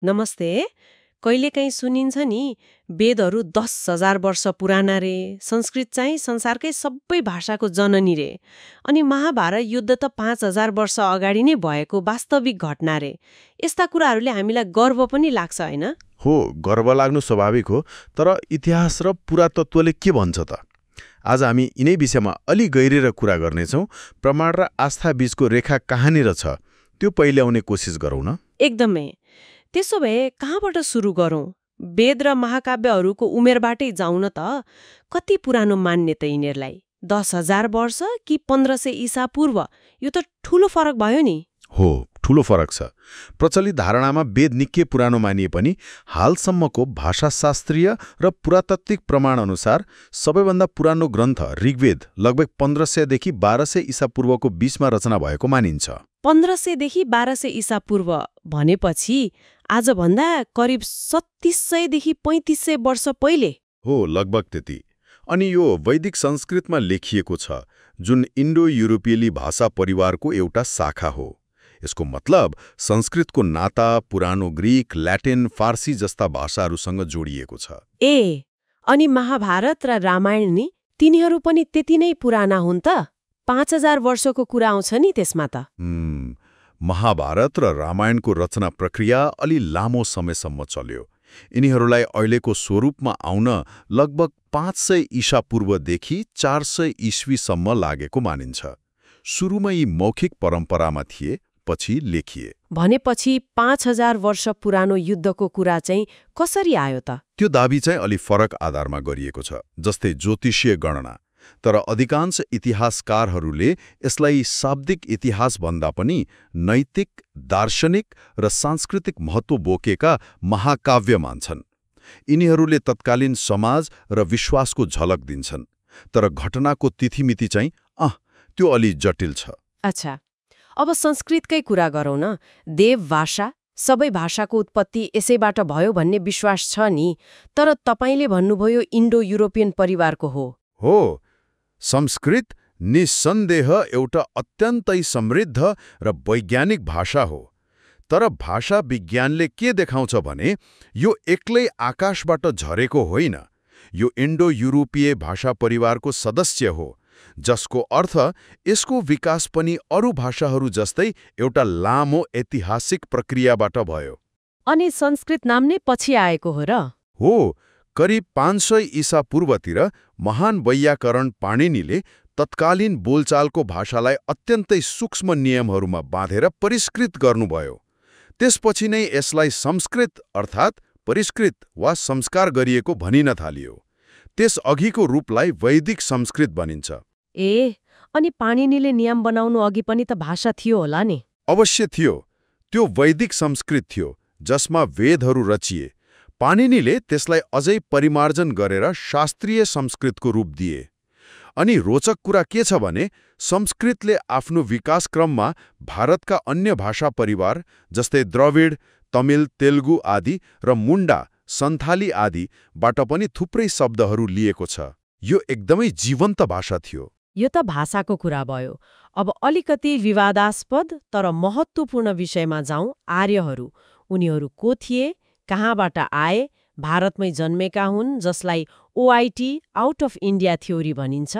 नमस्ते। कहिलेकाहीँ सुनिन्छ नि वेदहरू 10,000 वर्ष पुराना रे, संस्कृत चाहिँ संसारकै सबै भाषाको जननी रे, अनि महाभारत युद्ध त 5,000 वर्ष अगाडि नै भएको वास्तविक घटना रे। यस्ता कुराहरूले हामीलाई गर्व पनि लाग्छ होइन? हो, गर्व लाग्नु स्वाभाविक हो, तर इतिहास र पुरातत्वले के भन्छ त? आज हामी यिनै विषयमा अलि गहिरेर कुरा गर्नेछौँ। प्रमाण र आस्था बीचको रेखा कहाँनिर छ त्यो पहिल्याउने कोसिस गरौँ न। एकदमै। त्यसो भए कहाँबाट सुरु गरौँ? वेद र महाकाव्यहरूको उमेरबाटै जाउँ न त। कति पुरानो मान्ने त यिनीहरूलाई? 10,000 वर्ष कि 1500 ईसा पूर्व? यो त ठूलो फरक भयो नि। हो, ठूलो फरक छ। प्रचलित धारणामा वेद निकै पुरानो मानिए पनि हालसम्मको भाषाशास्त्रीय र पुरातात्विक प्रमाण अनुसार सबैभन्दा पुरानो ग्रन्थ ऋग्वेद लगभग 1500 देखि 1200 ईसा पूर्वको बीचमा रचना भएको मानिन्छ। 1500 देखि 1200 ईसा पूर्व भनेपछि आजभन्दा करिब 3700 देखि 3500 वर्ष पहिले। हो, लगभग त्यति। अनि यो वैदिक संस्कृतमा लेखिएको छ, जुन इन्डो युरोपेली भाषा परिवारको एउटा शाखा हो। यसको मतलब संस्कृतको नाता पुरानो ग्रीक, ल्याटिन, फारसी जस्ता भाषाहरूसँग जोडिएको छ। ए, अनि महाभारत र रामायण नि तिनीहरू पनि त्यति नै पुराना हुन् त? 5,000 वर्षको कुरा आउँछ नि त्यसमा त। महाभारत र रामायणको रचना प्रक्रिया अलि लामो समयसम्म चल्यो। यिनीहरूलाई अहिलेको स्वरूपमा आउन लगभग 500 ईसा पूर्वदेखि 400 ईस्वीसम्म लागेको मानिन्छ। सुरुमा यी मौखिक परम्परामा थिए, पछि लेखिए। भनेपछि 5,000 वर्ष पुरानो युद्धको कुरा चाहिँ कसरी आयो त? त्यो दाबी चाहिँ अलि फरक आधारमा गरिएको छ, जस्तै ज्योतिषीय गणना। तर अधिकांश इतिहासकारहरूले यसलाई शाब्दिक इतिहास भन्दा पनि नैतिक, दार्शनिक र सांस्कृतिक महत्त्व बोकेका महाकाव्य मान्छन्। यिनीहरूले तत्कालीन समाज र विश्वासको झलक दिन्छन्, तर घटनाको तिथिमिति चाहिँ त्यो अलि जटिल छ। अच्छा, अब संस्कृतकै कुरा गरौँ न। देव भाषा, सबै भाषाको उत्पत्ति यसैबाट भयो भन्ने विश्वास छ नि, तर तपाईले भन्नुभयो इन्डो युरोपियन परिवारको हो। हो, संस्कृत निस्सन्देह एउटा अत्यन्तै समृद्ध र वैज्ञानिक भाषा हो। तर भाषा विज्ञानले के देखाउँछ भने यो एक्लै आकाशबाट झरेको होइन। यो इन्डो युरोपीय भाषा परिवारको सदस्य हो, जसको अर्थ यसको विकास पनि अरू भाषाहरू जस्तै एउटा लामो ऐतिहासिक प्रक्रियाबाट भयो। अनि संस्कृत नाम नै पछि आएको हो र? हो, करिब 500 ईसा पूर्वतिर महान वैयाकरण पाणिनीले तत्कालीन बोलचालको भाषालाई अत्यन्तै सूक्ष्म नियमहरूमा बाँधेर परिष्कृत गर्नुभयो। त्यसपछि नै यसलाई संस्कृत अर्थात् परिष्कृत वा संस्कार गरिएको भनिन थालियो। त्यस अघिको रूपलाई वैदिक संस्कृत भनिन्छ। ए, अनि पाणिनीले नियम बनाउनु अघि पनि त भाषा थियो होला नि? अवश्य थियो। त्यो वैदिक संस्कृत थियो, जसमा वेदहरू रचिए। पाणिनीले त्यसलाई अझै परिमार्जन गरेर शास्त्रीय संस्कृतको रूप दिए। अनि रोचक कुरा के छ भने संस्कृतले आफ्नो विकासक्रममा भारतका अन्य भाषा परिवार जस्तै द्रविड, तमिल, तेलुगु आदि र मुन्डा, सन्थाली आदिबाट पनि थुप्रै शब्दहरू लिएको छ। यो एकदमै जीवन्त भाषा थियो। यो त भाषाको कुरा भयो। अब अलिकति विवादास्पद तर महत्त्वपूर्ण विषयमा जाउँ। आर्यहरू, उनीहरू को थिए, कहाँबाट आए? भारतमै जन्मेका हुन्, जसलाई OIT out of India theory भनिन्छ,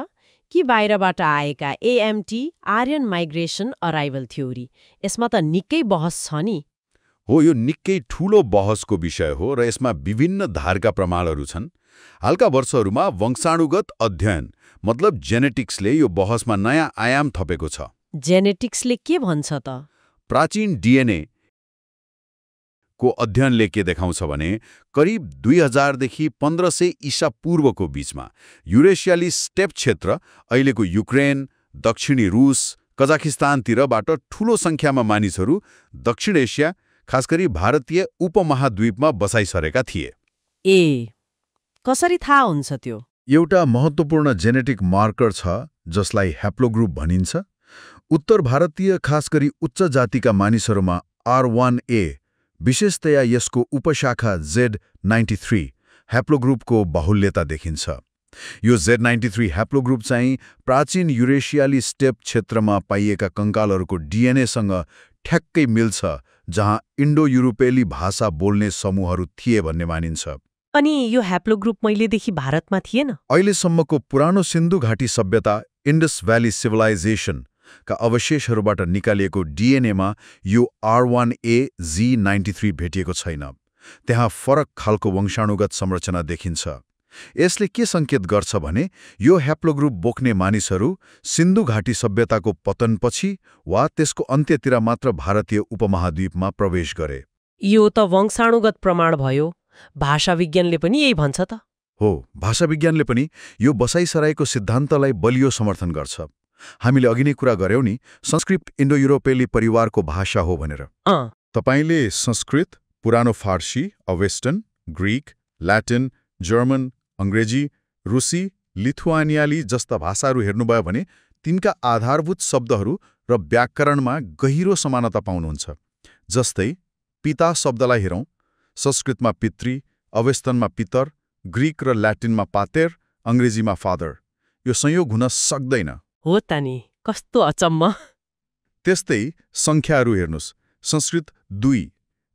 कि बाहिरबाट आएका AMT Aryan migration arrival theory? यसमा त निकै बहस छ नि। हो, यो निकै ठूलो बहसको विषय हो र यसमा विभिन्न धारका प्रमाणहरू छन्। हालका वर्षहरूमा वंशाणुगत अध्ययन मतलब जेनेटिक्सले यो बहसमा नयाँ आयाम थपेको छ। जेनेटिक्सले के भन्छ त? प्राचीन डिएनए को अध्ययनले के देखाउँछ भने करिब 2000 देखि 1500 ईसा पूर्वको बीचमा युरेसियाली स्टेप क्षेत्र, अहिलेको युक्रेन, दक्षिणी रुस, कजाकिस्तानतिरबाट ठूलो संख्यामा मानिसहरू दक्षिण एसिया, खासगरी भारतीय उपमहाद्वीपमा बसाइसरेका थिए। ए, कसरी थाहा हुन्छ त्यो? एउटा महत्त्वपूर्ण जेनेटिक मार्कर छ जसलाई ह्याप्लोग्रुप भनिन्छ। उत्तर भारतीय खासगरी उच्च जातिका मानिसहरूमा R1A, विशेषतया यसको उपशाखा Z93 ह्याप्लोग्रुपको बाहुल्यता देखिन्छ। यो Z93 ह्याप्लोग्रुप चाहिँ प्राचीन युरेसियाली स्टेप क्षेत्रमा पाइएका कंकालहरूको डिएनएसँग ठ्याक्कै मिल्छ, जहाँ इन्डो युरोपेली भाषा बोल्ने समूहहरू थिए भन्ने मानिन्छ। अनि यो ह्याप्लोग्रुप महिलेदेखि भारतमा थिएन? अहिलेसम्मको पुरानो सिन्धु घाटी सभ्यता इन्डस भ्याली सिभिलाइजेसनका अवशेषहरूबाट निकालिएको डिएनएमा यो R1A-Z93 भेटिएको छैन। त्यहाँ फरक खालको वंशाणुगत संरचना देखिन्छ। यसले के सङ्केत गर्छ भने यो ह्याप्लोग्रुप बोक्ने मानिसहरू सिन्धु घाटी सभ्यताको पतनपछि वा त्यसको अन्त्यतिर मात्र भारतीय उपमहाद्वीपमा प्रवेश गरे। यो त वंशाणुगत प्रमाण भयो। भाषा विज्ञानले पनि यही भन्छ त? हो, भाषा विज्ञानले पनि यो बसाइसराईको सिद्धान्तलाई बलियो समर्थन गर्छ। हामीले अघि नै कुरा गर्यौं नि, संस्कृत इन्डो युरोपेली परिवारको भाषा हो भनेर। तपाईले संस्कृत, पुरानो फारसी, अवेस्टर्न, ग्रीक, ल्याटिन, जर्मन, अङ्ग्रेजी, रुसी, लिथुआनियाली जस्ता भाषाहरू हेर्नुभयो भने तिनका आधारभूत शब्दहरू र व्याकरणमा गहिरो समानता पाउनुहुन्छ। जस्तै पिता शब्दलाई हेरौं, संस्कृतमा पितृ, अवेस्टर्नमा पितर, ग्रीक र ल्याटिनमा पातेर, अङ्ग्रेजीमा फादर। यो संयोग हुन सक्दैन। हो त नि, कस्तो अचम्म। त्यस्तै सङ्ख्याहरू हेर्नुस्, संस्कृत 2,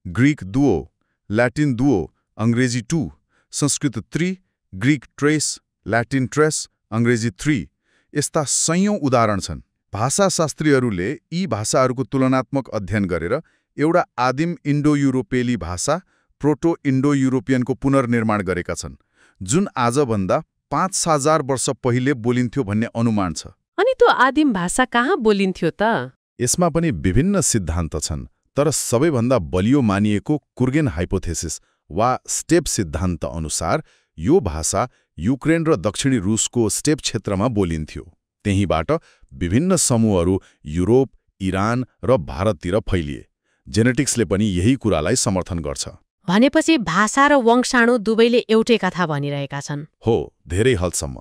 ग्रीक दुओ, ल्याटिन दुओ, अङ्ग्रेजी 2, संस्कृत 3, ग्रीक ट्रेस, ल्याटिन ट्रेस, अङ्ग्रेजी 3। यस्ता सयौं उदाहरण छन्। भाषाशास्त्रीहरूले यी भाषाहरूको तुलनात्मक अध्ययन गरेर एउटा आदिम इन्डो युरोपेली भाषा प्रोटो इन्डो युरोपियनको पुनर्निर्माण गरेका छन्, जुन आजभन्दा 5000 वर्ष पहिले बोलिन्थ्यो भन्ने अनुमान छ। अनि त्यो आदिम भाषा कहाँ बोलिन्थ्यो त? यसमा पनि विभिन्न सिद्धान्त छन्, तर सबैभन्दा बलियो मानिएको कुर्गेन हाइपोथेसिस वा स्टेप सिद्धान्त अनुसार यो भाषा युक्रेन र दक्षिणी रुसको स्टेप क्षेत्रमा बोलिन्थ्यो। त्यहीँबाट विभिन्न समूहहरू युरोप, इरान र भारततिर फैलिए। जेनेटिक्सले पनि यही कुरालाई समर्थन गर्छ। भनेपछि भाषा र वंशाणु दुवैले एउटै कथा भनिरहेका छन्। हो, धेरै हदसम्म।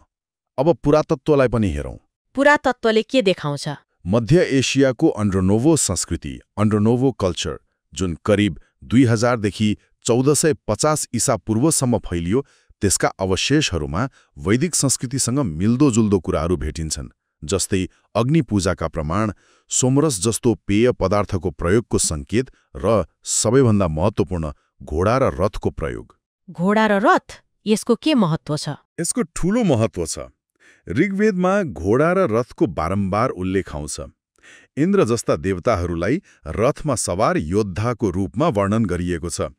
अब पुरातत्वलाई पनि हेरौं। पुरातत्वले के देखाउँछ? मध्य एसियाको अन्ड्रोनोभो संस्कृति, अन्ड्रोनोभो कल्चर, जुन करिब 2000 देखि 1450 ईसा पूर्वसम्म फैलियो, त्यसका अवशेषहरूमा वैदिक संस्कृतिसँग मिल्दोजुल्दो कुराहरू भेटिन्छन्। जस्तै अग्नि पूजाका प्रमाण, सोमरस जस्तो पेय पदार्थको प्रयोगको सङ्केत र सबैभन्दा महत्त्वपूर्ण घोडा र रथको प्रयोग। घोडा र रथ, यसको के महत्त्व छ? यसको ठूलो महत्त्व छ। ऋग्वेदमा घोडा र रथको बारम्बार उल्लेख आउँछ। इन्द्र जस्ता देवताहरूलाई रथमा सवार योद्धाको रूपमा वर्णन गरिएको छ।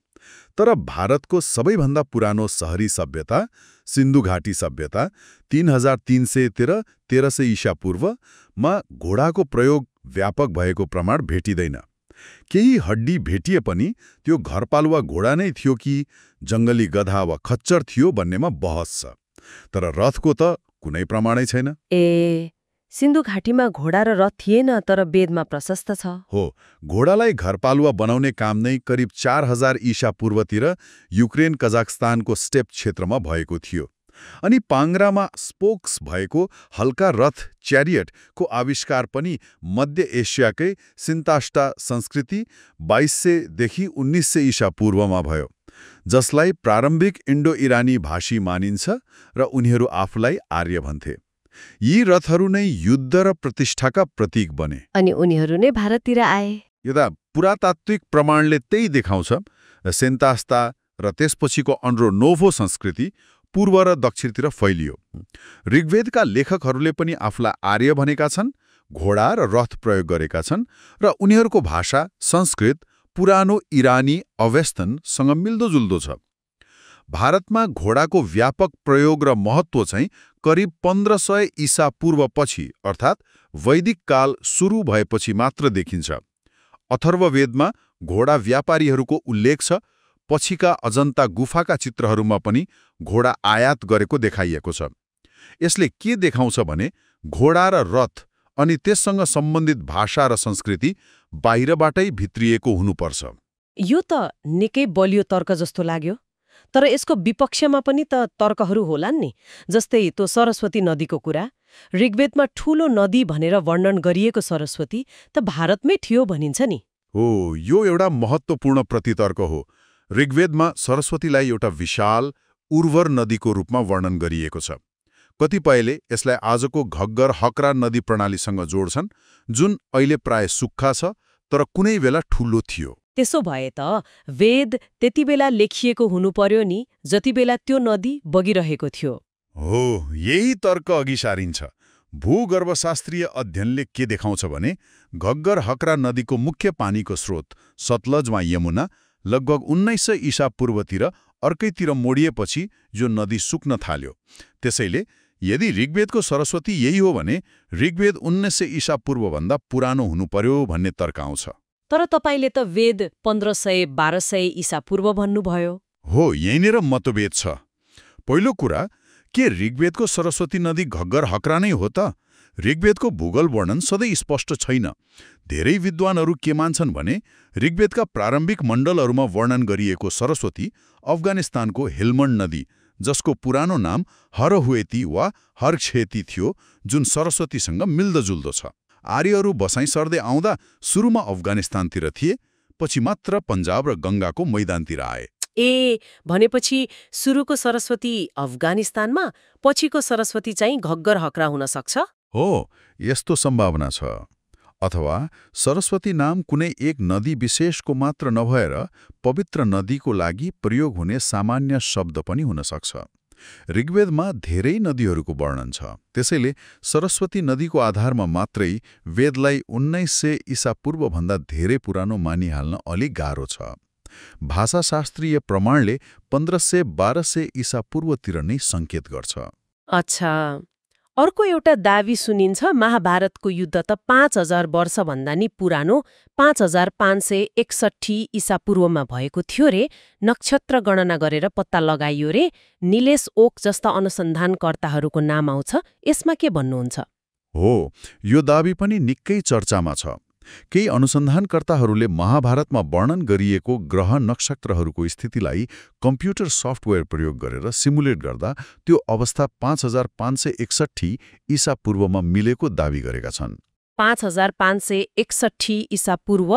तर भारतको सबैभन्दा पुरानो सहरी सभ्यता, सिन्धु घाटी सभ्यता 3313 ईसा पूर्वमा घोडाको प्रयोग व्यापक भएको प्रमाण भेटिँदैन। केही हड्डी भेटिए पनि त्यो घरपालुवा घोडा नै थियो कि जङ्गली गधा वा खच्चर थियो भन्नेमा बहस छ। तर रथको त कुनै प्रमाणै छैन। सिन्धु घाटीमा घोडा र रथ थिएन, तर वेदमा प्रशस्त छ। हो, घोडालाई घरपालुवा बनाउने काम नै करिब 4000 ईसा पूर्वतिर युक्रेन कजाकस्तानको स्टेप क्षेत्रमा भएको थियो। अनि पाङ्ग्रामा स्पोक्स भएको हल्का रथ च्यारियटको आविष्कार पनि मध्य एसियाकै सिन्ताष्टा संस्कृति 2200 देखि 1900 ईसा पूर्वमा भयो, जसलाई प्रारम्भिक इन्डो इरानी भाषी मानिन्छ र उनीहरू आफूलाई आर्य भन्थे। यी रथहरू नै युद्ध र प्रतिष्ठाका प्रतीक बने। अनि उनीहरू नै भारततिर आए। यो त पुरातात्विक प्रमाणले त्यही देखाउँछ। सेन्तास्ता र त्यसपछिको अन्ड्रोनोभो संस्कृति पूर्व र दक्षिणतिर फैलियो। ऋग्वेदका लेखकहरूले पनि आफूलाई आर्य भनेका छन्, घोडा र रथ प्रयोग गरेका छन्, र उनीहरूको भाषा संस्कृत पुरानो इरानी अवेस्तनसँग मिल्दोजुल्दो छ। भारतमा घोडाको व्यापक प्रयोग र महत्त्व चाहिँ करिब 1500 ईसा पूर्वपछि अर्थात् वैदिक काल सुरु भएपछि मात्र देखिन्छ। अथर्ववेदमा घोडा व्यापारीहरूको उल्लेख छ। पछिका अजन्ता गुफाका चित्रहरूमा पनि घोडा आयात गरेको देखाइएको छ। यसले के देखाउँछ भने घोडा र रथ अनि त्यससँग सम्बन्धित भाषा र संस्कृति बाहिरबाटै भित्रिएको हुनुपर्छ। यो त निकै बलियो तर्क जस्तो लाग्यो। तर यसको विपक्षमा पनि त तर्कहरू होलान् नि। जस्तै त्यो सरस्वती नदीको कुरा। ऋग्वेदमा ठूलो नदी भनेर वर्णन गरिएको सरस्वती त भारतमै थियो भनिन्छ नि। हो, यो एउटा महत्त्वपूर्ण प्रतितर्क हो। ऋग्वेदमा सरस्वतीलाई एउटा विशाल, उर्वर नदीको रूपमा वर्णन गरिएको छ। कतिपयले यसलाई आजको घग्गर हकरा नदी प्रणालीसँग जोड्छन्, जुन अहिले प्राय सुक्खा छ तर कुनै बेला ठूलो थियो। त्यसो भए त वेद त्यति बेला लेखिएको हुनु पर्यो नि जति बेला त्यो नदी बगिरहेको थियो। हो, यही तर्क अघि सारिन्छ। भूगर्भशास्त्रीय अध्ययनले के देखाउँछ भने घग्गर हकरा नदीको मुख्य पानीको स्रोत सतलज वा यमुना लगभग 1900 ईसा पूर्वतिर अर्कैतिर मोडिएपछि जो नदी सुक्न थाल्यो। त्यसैले यदि ऋग्वेदको सरस्वती यही हो भने ऋग्वेद 1900 ईसा पूर्वभन्दा पुरानो हुनु पर्यो भन्ने तर्क आउँछ। तर तपाईले त वेद 1500-1200 ईसा पूर्व भन्नुभयो। हो, यहीँनिर मतभेद छ। पहिलो कुरा, के ऋग्वेदको सरस्वती नदी घग्गर हकरा नै हो त? ऋग्वेदको भूगोल वर्णन सधैँ स्पष्ट छैन। धेरै विद्वानहरू के मान्छन् भने ऋग्वेदका प्रारम्भिक मण्डलहरूमा वर्णन गरिएको सरस्वती अफगानिस्तानको हेल्मन्ड नदी, जसको पुरानो नाम हरहुएती वा हर्क्षेती थियो, जुन सरस्वतीसँग मिल्दोजुल्दो छ। आर्यहरू बसाइँ सर्दै आउँदा सुरुमा अफगानिस्तानतिर थिए, पछि मात्र पन्जाब र गङ्गाको मैदानतिर आए। भनेपछि सुरुको सरस्वती अफगानिस्तानमा, पछिको सरस्वती चाहिँ घग्गर हकरा हुन सक्छ? हो, यस्तो सम्भावना छ। अथवा सरस्वती नाम कुनै एक नदी विशेषको मात्र नभएर पवित्र नदीको लागि प्रयोग हुने सामान्य शब्द पनि हुन सक्छ। ऋग्वेदमा धेरै नदीहरूको वर्णन छ, त्यसैले सरस्वती नदीको आधारमा मात्रै वेदलाई 1900 ईसा पूर्वभन्दा धेरै पुरानो मानिहाल्न अलि गाह्रो छ। भाषाशास्त्रीय प्रमाणले 1500-1200 ईसा पूर्वतिर नै सङ्केत गर्छ। अच्छा, अर्को एउटा दावी सुनिन्छ, महाभारतको युद्ध त 5000 वर्षभन्दा नि पुरानो 5561 ईसा पूर्वमा भएको थियो रे। नक्षत्र गणना गरेर पत्ता लगाइयो रे। निलेश ओक जस्ता अनुसन्धानकर्ताहरूको नाम आउँछ। यसमा के भन्नुहुन्छ? हो, यो दावी पनि निकै चर्चामा छ। केही अनुसन्धानकर्ताहरूले महाभारतमा वर्णन गरिएको ग्रह नक्षत्रहरूको स्थितिलाई कम्प्युटर सफ्टवेयर प्रयोग गरेर सिमुलेट गर्दा त्यो अवस्था 5561 ईसा पूर्वमा मिलेको दावी गरेका छन्। 5561 ईसा पूर्व,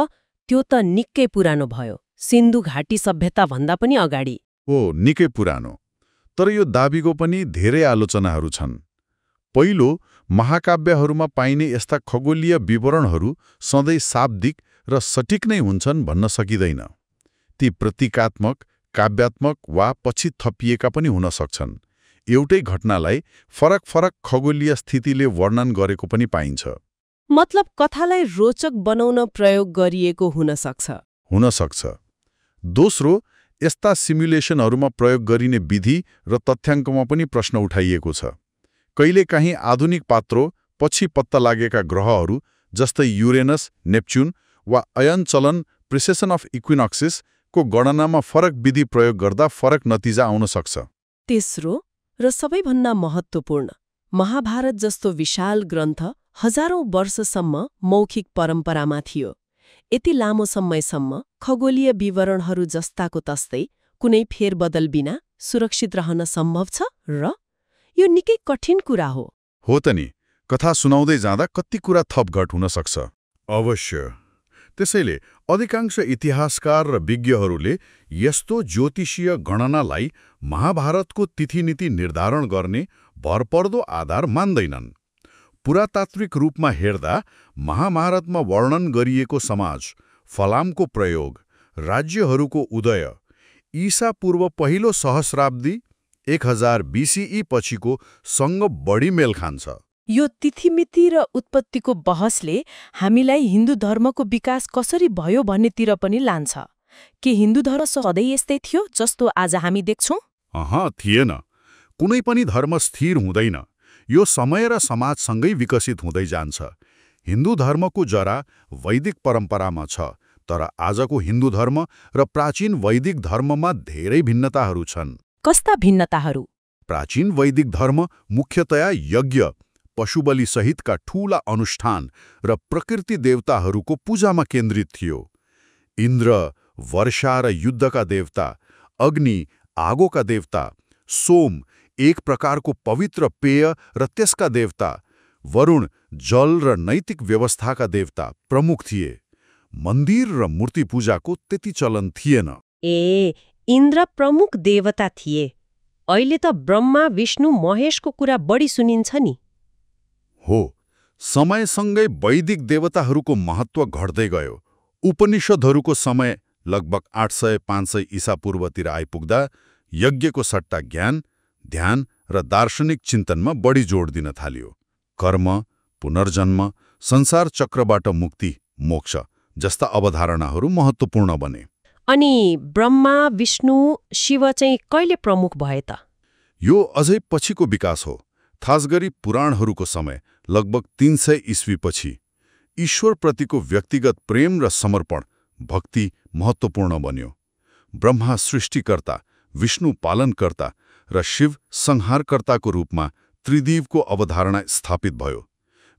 त्यो त निकै पुरानो भयो। सिन्धु घाटी सभ्यता भन्दा पनि अगाडि। हो, निकै पुरानो। तर यो दावीको पनि धेरै आलोचनाहरू छन्। पहिलो, महाकाव्यहरूमा पाइने यस्ता खगोलीय विवरणहरू सधैँ शाब्दिक र सटिक नै हुन्छन् भन्न सकिँदैन। ती प्रतीकात्मक, काव्यात्मक वा पछि थपिएका पनि हुन सक्छन्। एउटै घटनालाई फरक फरक खगोलीय स्थितिले वर्णन गरेको पनि पाइन्छ। मतलब कथालाई रोचक बनाउन प्रयोग गरिएको हुन सक्छ। हुन सक्छ। दोस्रो, यस्ता सिमुलेसनहरूमा प्रयोग गरिने विधि र तथ्याङ्कमा पनि प्रश्न उठाइएको छ। कहिलेकाहीँ आधुनिक पात्रो पछि पत्ता लागेका ग्रहहरू जस्तै युरेनस, नेप्च्युन वा अयन चलन प्रिसेसन अफ इक्विनोक्सिस को गणनामा फरक विधि प्रयोग गर्दा फरक नतिजा आउन सक्छ। तेस्रो र सबैभन्दा महत्त्वपूर्ण, महाभारत जस्तो विशाल ग्रन्थ हजारौं वर्षसम्म मौखिक परम्परामा थियो। यति लामो समयसम्म खगोलीय विवरणहरू जस्ताको तस्तै कुनै फेरबदल बिना सुरक्षित रहन सम्भव छ र? यो निकै कठिन कुरा हो। हो त नि, कथा सुनाउँदै जाँदा कति कुरा थपघट हुन सक्छ। अवश्य। त्यसैले अधिकांश इतिहासकार र विज्ञहरूले यस्तो ज्योतिषीय गणनालाई महाभारतको तिथिनीति निर्धारण गर्ने भरपर्दो आधार मान्दैनन्। पुरातात्विक रूपमा हेर्दा महाभारतमा वर्णन गरिएको समाज, फलामको प्रयोग, राज्यहरूको उदय, ईसा पूर्व पहिलो सहस्राब्दी 1000 BCE पछिको सँग बढी मेल खान्छ। यो तिथिमिति र उत्पत्तिको बहसले हामीलाई हिन्दू धर्मको विकास कसरी भयो भन्नेतिर पनि लान्छ। के हिन्दू धर्म सधैँ यस्तै थियो जस्तो आज हामी देख्छौँ? थिएन। कुनै पनि धर्म स्थिर हुँदैन। यो समय र समाजसँगै विकसित हुँदै जान्छ। हिन्दू धर्मको जरा वैदिक परम्परामा छ, तर आजको हिन्दू धर्म र प्राचीन वैदिक धर्ममा धेरै भिन्नताहरू छन्। कस्ता भिन्नताहरू? प्राचीन वैदिक धर्म मुख्यतया यज्ञ, पशुबलि सहितका ठूला अनुष्ठान र प्रकृति देवताहरूको पूजामा केन्द्रित थियो। इन्द्र, वर्षा र युद्धका देवता, अग्नि, आगोका देवता, सोम, एक प्रकारको पवित्र पेय र त्यसका देवता, वरुण, जल र नैतिक व्यवस्थाका देवता प्रमुख थिए। मन्दिर र मूर्ति पूजाको त्यति चलन थिएन। इन्द्र प्रमुख देवता थिए। अहिले त ब्रह्मा, विष्णु, महेशको कुरा बढी सुनिन्छ नि। हो, समयसँगै वैदिक देवताहरूको महत्त्व घट्दै गयो। उपनिषदहरूको समय लगभग 800-500 ईसापूर्वतिर आइपुग्दा यज्ञको सट्टा ज्ञान, ध्यान र दार्शनिक चिन्तनमा बढी जोड दिन थालियो। कर्म, पुनर्जन्म, संसार चक्रबाट मुक्ति, मोक्ष जस्ता अवधारणाहरू महत्त्वपूर्ण बने। अनि ब्रह्मा, विष्णु, शिव चाहिँ कहिले प्रमुख भए त? यो अझै पछिको विकास हो। खासगरी पुराणहरूको समय लगभग 300 ईस्वीपछि ईश्वरप्रतिको व्यक्तिगत प्रेम र समर्पण, भक्ति महत्त्वपूर्ण बन्यो। ब्रह्मा सृष्टिकर्ता, विष्णु पालनकर्ता र शिव संहारकर्ताको रूपमा त्रिदेवको अवधारणा स्थापित भयो।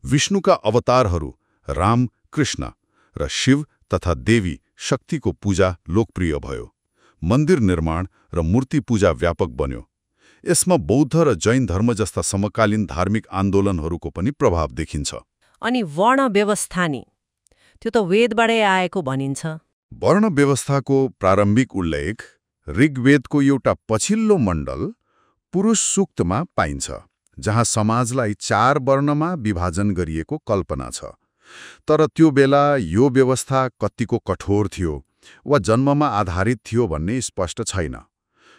विष्णुका अवतारहरू राम, कृष्ण र शिव तथा देवी शक्तिको पूजा लोकप्रिय भयो। मन्दिर निर्माण र मूर्ति पूजा व्यापक बन्यो। यसमा बौद्ध र जैन धर्म जस्ता समकालीन धार्मिक आन्दोलनहरूको पनि प्रभाव देखिन्छ। अनि वर्ण व्यवस्था नि, त्यो त वेदबाटै आएको भनिन्छ। वर्ण व्यवस्थाको प्रारम्भिक उल्लेख ऋग्वेदको एउटा पछिल्लो मण्डल पुरुष सूक्तमा पाइन्छ, जहाँ समाजलाई 4 वर्णमा विभाजन गरिएको कल्पना छ। तर त्यो बेला यो व्यवस्था कतिको कठोर थियो वा जन्ममा आधारित थियो भन्ने स्पष्ट छैन।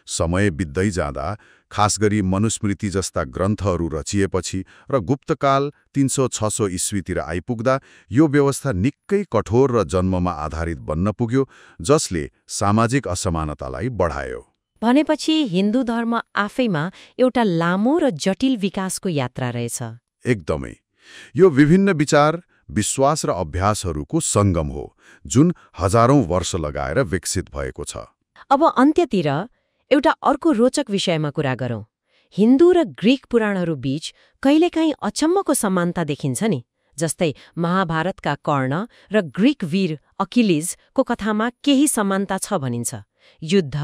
समय बित्दै जाँदा, खासगरी मनुस्मृति जस्ता ग्रन्थहरू रचिएपछि र गुप्तकाल 300-600 ईस्वीतिर आइपुग्दा यो व्यवस्था निकै कठोर र जन्ममा आधारित बन्न पुग्यो, जसले सामाजिक असमानतालाई बढायो। भनेपछि हिन्दू धर्म आफैमा एउटा लामो र जटिल विकासको यात्रा रहेछ। एकदमै। यो विभिन्न विचार, विश्वास र अभ्यासहरूको सङ्गम हो, जुन हजारौं वर्ष लगाएर विकसित भएको छ। अब अन्त्यतिर एउटा अर्को रोचक विषयमा कुरा गरौँ। हिन्दू र ग्रीक पुराणहरू बीच कहिलेकाहीँ अचम्मको समानता देखिन्छ नि। जस्तै महाभारतका कर्ण र ग्रीक वीर अकिलिजको कथामा केही समानता छ भनिन्छ। युद्ध,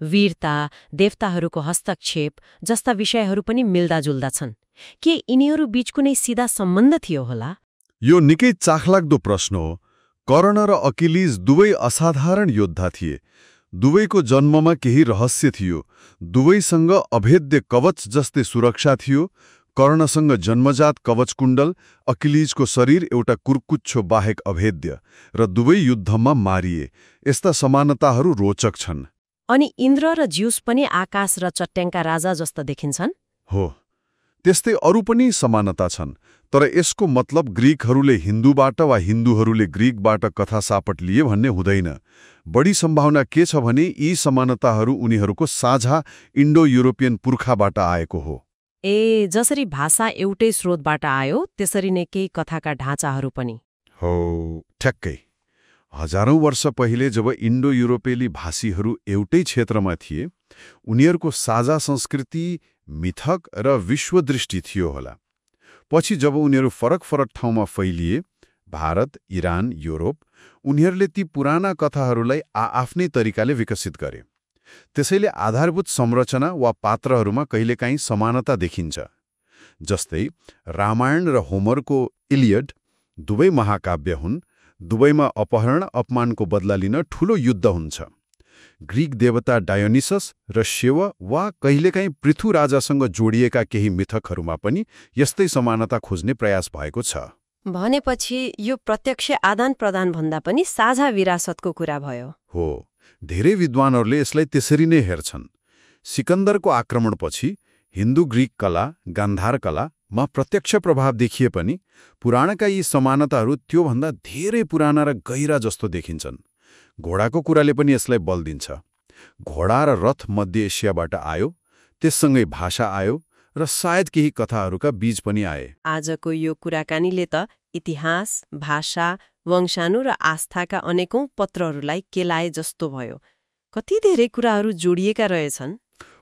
वीरता, देवताहरूको हस्तक्षेप जस्ता विषयहरू पनि मिल्दाजुल्दा छन्। के यिनीहरू बीच कुनै सिधा सम्बन्ध थियो होला? यो निकै चाखलाग्दो प्रश्न हो। कर्ण र अकिलिज दुवै असाधारण योद्धा थिए। दुवैको जन्ममा केही रहस्य थियो। दुवैसँग अभेद्य कवच जस्तै सुरक्षा थियो। कर्णसँग जन्मजात कवचकुण्डल, अकिलिजको शरीर एउटा कुर्कुच्चो बाहेक अभेद्य, र दुवै युद्धमा मारिए। यस्ता समानताहरू रोचक छन्। अनि इन्द्र र ज्यूस पनि आकाश र चट्याङका राजा जस्ता देखिन्छन्। हो, त्यस्तै अरू पनि समानता छन्। तर यसको मतलब ग्रीकहरूले हिन्दूबाट वा हिन्दूहरूले ग्रीकबाट कथा सापट लिए भन्ने हुँदैन। बढी सम्भावना के छ भने यी समानताहरू उनीहरूको साझा इन्डो युरोपियन पुर्खाबाट आएको हो। जसरी भाषा एउटै स्रोतबाट आयो, त्यसरी नै केही कथाका ढाँचाहरू पनि। हो, ठ्याक्कै। हजारौं वर्ष पहिले जब इन्डो युरोपेली भाषीहरू एउटै क्षेत्रमा थिए, उनीहरूको साझा संस्कृति, मिथक र विश्वदृष्टि थियो होला। पछि जब उनीहरू फरक फरक ठाउँमा फैलिए, भारत, इरान, युरोप, उनीहरूले ती पुराना कथाहरूलाई आफ्नै तरिकाले विकसित गरे। त्यसैले आधारभूत संरचना वा पात्रहरूमा कहिलेकाहीँ समानता देखिन्छ। जस्तै रामायण र होमरको इलियड दुवै महाकाव्य हुन्। दुवैमा अपहरण, अपमानको बदला लिन ठूलो युद्ध हुन्छ। ग्रीक देवता डायोनिसस र शिव वा कहिलेकाहीँ पृथु राजासँग जोडिएका केही मिथकहरूमा पनि यस्तै समानता खोज्ने प्रयास भएको छ। भनेपछि यो प्रत्यक्ष आदान प्रदान भन्दा पनि साझा विरासतको कुरा भयो। हो, धेरै विद्वानहरूले यसलाई त्यसरी नै हेर्छन्। सिकन्दरको आक्रमणपछि हिन्दू ग्रीक कला, गान्धार कलामा प्रत्यक्ष प्रभाव देखिए पनि पुराणका यी समानताहरू त्योभन्दा धेरै पुराना र गहिरा जस्तो देखिन्छन्। घोडाको कुराले पनि यसलाई बल दिन्छ। घोडा र रथ मध्य एसियाबाट आयो, त्यससँगै भाषा आयो र सायद केही कथाहरूका बीज पनि आए। आजको यो कुराकानीले त इतिहास, भाषा, वंशाणु र आस्थाका अनेकौं पत्रहरूलाई केलाए जस्तो भयो। कति धेरै कुराहरू जोडिएका रहेछन्।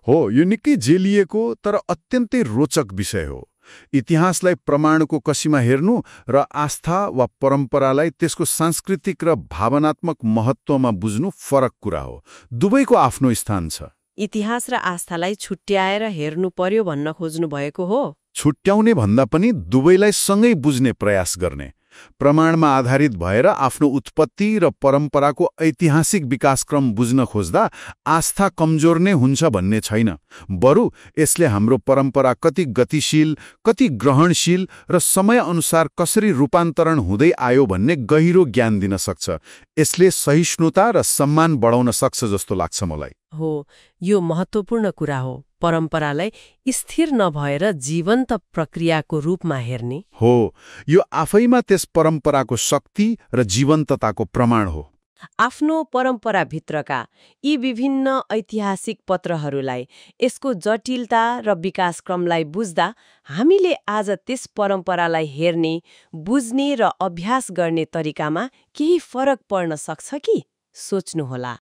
हो, यो निकै जेलिएको तर अत्यन्तै रोचक विषय हो। इतिहासलाई प्रमाणको कसीमा हेर्नु र आस्था वा परम्परालाई त्यसको सांस्कृतिक र भावनात्मक महत्त्वमा बुझ्नु फरक कुरा हो। दुवैको आफ्नो स्थान छ। इतिहास र आस्थालाई छुट्याएर हेर्नु पर्यो भन्न खोज्नु भएको हो? छुट्याउने भन्दा पनि दुवैलाई सँगै बुझ्ने प्रयास गर्ने। प्रमाणमा आधारित भएर आफ्नो उत्पत्ति र परम्पराको ऐतिहासिक विकासक्रम बुझ्न खोज्दा आस्था कमजोर नै हुन्छ भन्ने छैन। बरु यसले हाम्रो परम्परा कति गतिशील, कति ग्रहणशील र समयअनुसार कसरी रूपान्तरण हुँदै आयो भन्ने गहिरो ज्ञान दिन सक्छ। यसले सहिष्णुता र सम्मान बढाउन सक्छ जस्तो लाग्छ मलाई। हो, यो महत्त्वपूर्ण कुरा हो। परम्परालाई स्थिर नभएर जीवन्त प्रक्रियाको रूपमा हेर्ने। हो, यो आफैमा त्यस परम्पराको शक्ति र जीवन्तताको प्रमाण हो। आफ्नो परम्पराभित्रका यी विभिन्न ऐतिहासिक पत्रहरूलाई, यसको जटिलता र विकासक्रमलाई बुझ्दा हामीले आज त्यस परम्परालाई हेर्ने, बुझ्ने र अभ्यास गर्ने तरिकामा केही फरक पर्न सक्छ कि सोच्नुहोला।